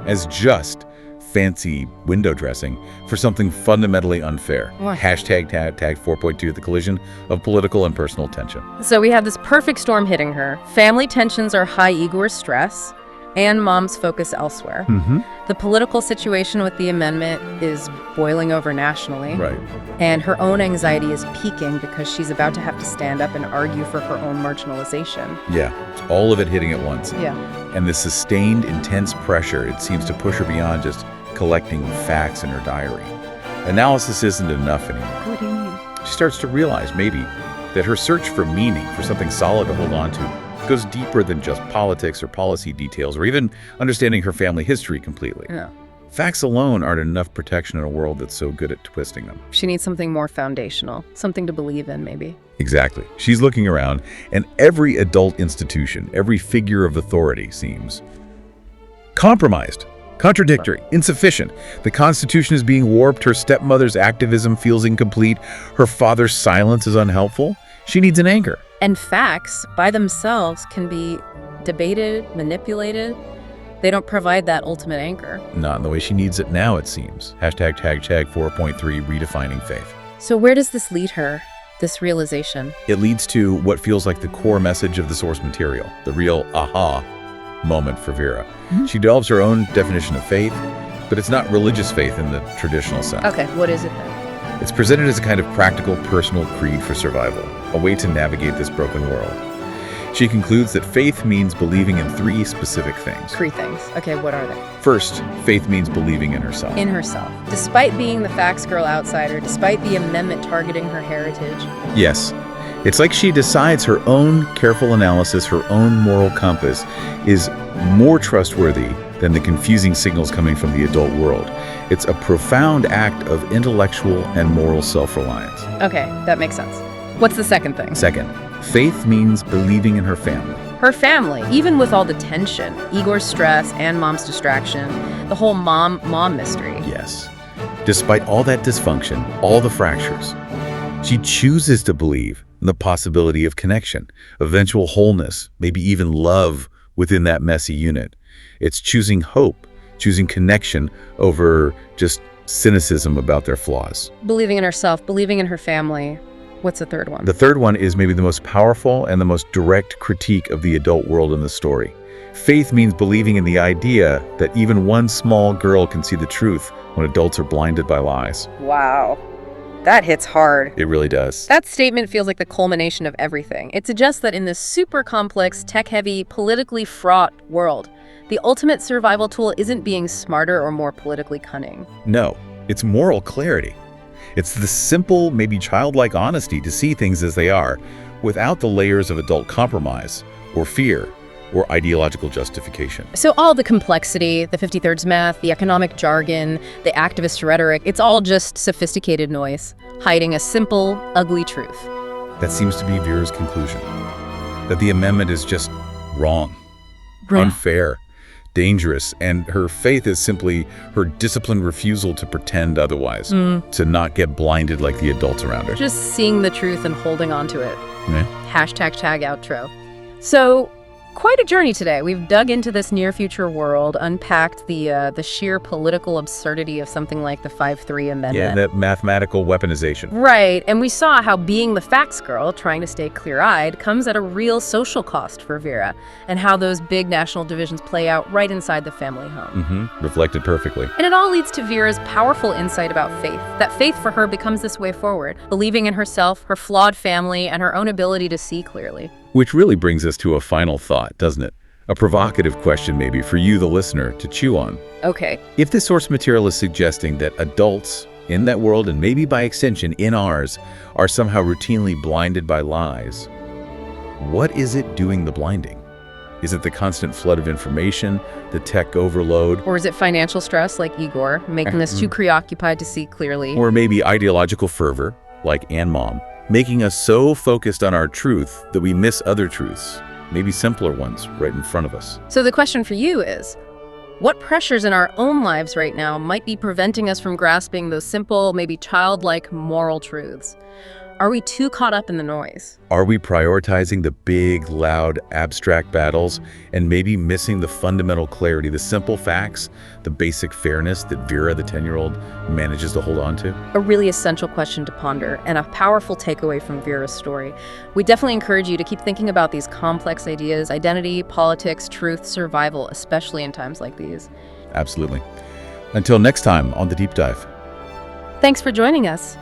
as just fancy window dressing for something fundamentally unfair. What? Hashtag tag 4.2, the collision of political and personal tension. So we have this perfect storm hitting her. Family tensions are high Igor's stress, and mom's focus elsewhere. The political situation with the amendment is boiling over nationally. Right. And her own anxiety is peaking because she's about to have to stand up and argue for her own marginalization. Yeah, all of it hitting at once. Yeah. And the sustained, intense pressure, it seems to push her beyond just collecting facts in her diary. Analysis isn't enough anymore. What do you mean? She starts to realize, maybe, that her search for meaning, for something solid to hold on to, goes deeper than just politics or policy details, or even understanding her family history completely. Yeah. Facts alone aren't enough protection in a world that's so good at twisting them. She needs something more foundational, something to believe in, maybe. Exactly. She's looking around, and every adult institution, every figure of authority seems compromised, contradictory, insufficient. The Constitution is being warped. Her stepmother's activism feels incomplete. Her father's silence is unhelpful. She needs an anchor. And facts by themselves can be debated, manipulated. They don't provide that ultimate anchor. Not in the way she needs it now, it seems. Hashtag 4.3, redefining faith. So where does this lead her, this realization? It leads to what feels like the core message of the source material, the real aha moment for Vera. She develops her own definition of faith, but it's not religious faith in the traditional sense. Okay, what is it then? It's presented as a kind of practical, personal creed for survival, a way to navigate this broken world. She concludes that faith means believing in 3 specific things. 3 things. Okay, what are they? First, faith means believing in herself. In herself. Despite being the facts girl outsider, despite the amendment targeting her heritage. Yes. It's like she decides her own careful analysis, her own moral compass, is more trustworthy than the confusing signals coming from the adult world. It's a profound act of intellectual and moral self-reliance. Okay, that makes sense. What's the second thing? Second, faith means believing in her family. Her family, even with all the tension, Igor's stress and mom's distraction, the whole mom mystery. Yes. Despite all that dysfunction, all the fractures, she chooses to believe in the possibility of connection, eventual wholeness, maybe even love within that messy unit. It's choosing hope, choosing connection over just cynicism about their flaws. Believing in herself, believing in her family. What's the third one? The third one is maybe the most powerful and the most direct critique of the adult world in the story. Faith means believing in the idea that even one small girl can see the truth when adults are blinded by lies. Wow. That hits hard. It really does. That statement feels like the culmination of everything. It suggests that in this super complex, tech-heavy, politically fraught world, the ultimate survival tool isn't being smarter or more politically cunning. No, it's moral clarity. It's the simple, maybe childlike honesty to see things as they are, without the layers of adult compromise, or fear, or ideological justification. So all the complexity, the 53rds math, the economic jargon, the activist rhetoric, it's all just sophisticated noise, hiding a simple, ugly truth. That seems to be Vera's conclusion. That the amendment is just wrong, unfair, dangerous, and her faith is simply her disciplined refusal to pretend otherwise, to not get blinded like the adults around her. Just seeing the truth and holding on to it. Yeah. Hashtag tag outro. So, quite a journey today. We've dug into this near-future world, unpacked the sheer political absurdity of something like the 5-3 amendment. Yeah, that mathematical weaponization. Right, and we saw how being the facts girl, trying to stay clear-eyed, comes at a real social cost for Vera, and how those big national divisions play out right inside the family home. Reflected perfectly. And it all leads to Vera's powerful insight about faith, that faith for her becomes this way forward, believing in herself, her flawed family, and her own ability to see clearly. Which really brings us to a final thought, doesn't it? A provocative question maybe for you, the listener, to chew on. Okay. If this source material is suggesting that adults in that world, and maybe by extension in ours, are somehow routinely blinded by lies, what is it doing the blinding? Is it the constant flood of information, the tech overload? Or is it financial stress like Igor, making us too preoccupied to see clearly? Or maybe ideological fervor, like Ann Mom, making us so focused on our truth that we miss other truths, maybe simpler ones, right in front of us. So the question for you is, what pressures in our own lives right now might be preventing us from grasping those simple, maybe childlike moral truths? Are we too caught up in the noise? Are we prioritizing the big, loud, abstract battles and maybe missing the fundamental clarity, the simple facts, the basic fairness that Vera, the 10-year-old, manages to hold on to? A really essential question to ponder and a powerful takeaway from Vera's story. We definitely encourage you to keep thinking about these complex ideas: identity, politics, truth, survival, especially in times like these. Absolutely. Until next time on The Deep Dive. Thanks for joining us.